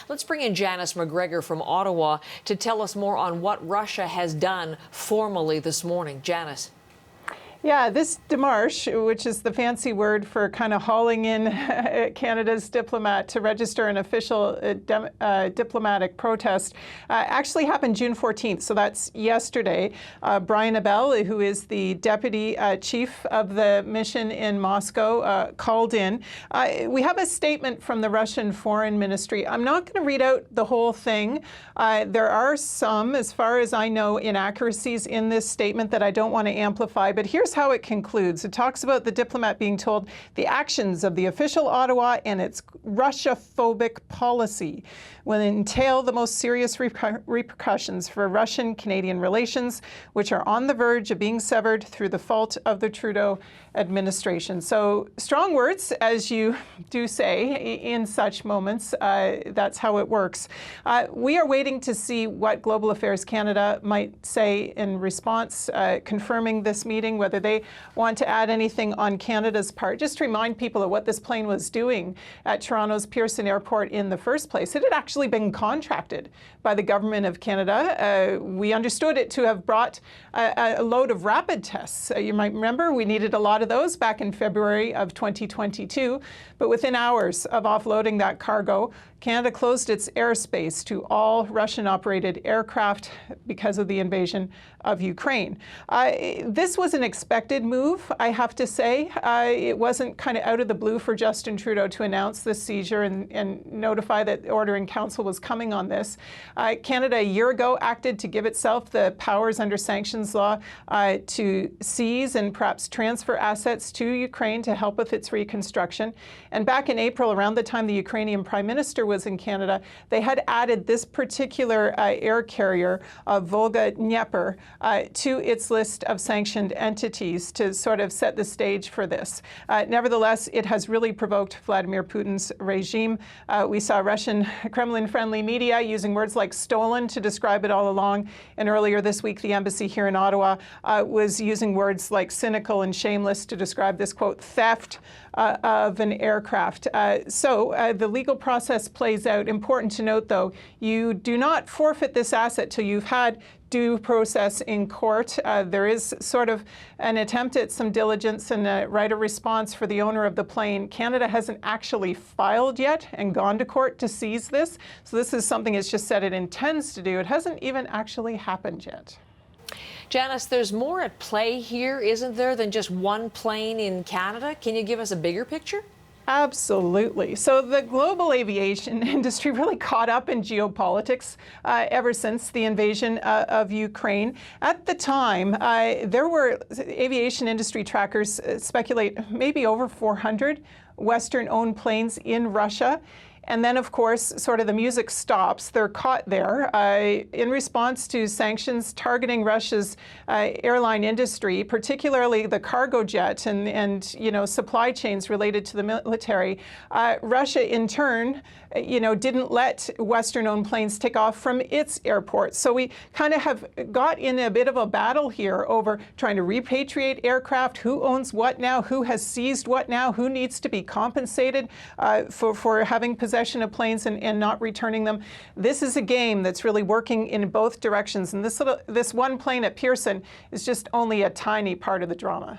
Let's bring in Janice McGregor from Ottawa to tell us more on what Russia has done formally this morning. Janice. Yeah, this démarche, which is the fancy word for kind of hauling in Canada's diplomat to register an official diplomatic protest, actually happened June 14th. So that's yesterday. Brian Abel, who is the deputy chief of the mission in Moscow, called in. We have a statement from the Russian Foreign Ministry. I'm not going to read out the whole thing. There are some, as far as I know, inaccuracies in this statement that I don't want to amplify, but here's how it concludes. It talks about the diplomat being told the actions of the official Ottawa and its Russia-phobic policy will entail the most serious repercussions for Russian-Canadian relations, which are on the verge of being severed through the fault of the Trudeau administration. So strong words, as you do say in such moments. That's how it works. We are waiting to see what Global Affairs Canada might say in response, confirming this meeting, whether they want to add anything on Canada's part. Just to remind people of what this plane was doing at Toronto's Pearson Airport in the first place. It had actually been contracted by the government of Canada. We understood it to have brought a load of rapid tests. You might remember we needed a lot of those back in February of 2022, but within hours of offloading that cargo, Canada closed its airspace to all Russian-operated aircraft because of the invasion of Ukraine. This was an expected move, I have to say. It wasn't kind of out of the blue for Justin Trudeau to announce this seizure and notify that the Order in Council was coming on this. Canada a year ago acted to give itself the powers under sanctions law to seize and perhaps transfer assets to Ukraine to help with its reconstruction. And back in April, around the time the Ukrainian Prime Minister was in Canada, they had added this particular air carrier, Volga Dnieper, to its list of sanctioned entities to sort of set the stage for this. Nevertheless, it has really provoked Vladimir Putin's regime. We saw Russian Kremlin-friendly media using words like stolen to describe it all along. And earlier this week, the embassy here in Ottawa was using words like cynical and shameless to describe this, quote, theft of an aircraft. So the legal process plays out. Important to note, though, you do not forfeit this asset till you've had due process in court. There is sort of an attempt at some diligence and a right of response for the owner of the plane. Canada hasn't actually filed yet and gone to court to seize this. So this is something it's just said it intends to do. It hasn't even actually happened yet. Janice, there's more at play here, isn't there, than just one plane in Canada? Can you give us a bigger picture? Absolutely. So the global aviation industry really caught up in geopolitics ever since the invasion of Ukraine. At the time, there were aviation industry trackers speculate maybe over 400 Western-owned planes in Russia. And then, of course, sort of the music stops. They're caught there in response to sanctions targeting Russia's airline industry, particularly the cargo jet and you know, supply chains related to the military. Russia, in turn, you know, didn't let Western-owned planes take off from its airports. So we kind of have got in a bit of a battle here over trying to repatriate aircraft. Who owns what now? Who has seized what now? Who needs to be compensated for having possession of planes and not returning them? This is a game that's really working in both directions. And this one plane at Pearson is just only a tiny part of the drama.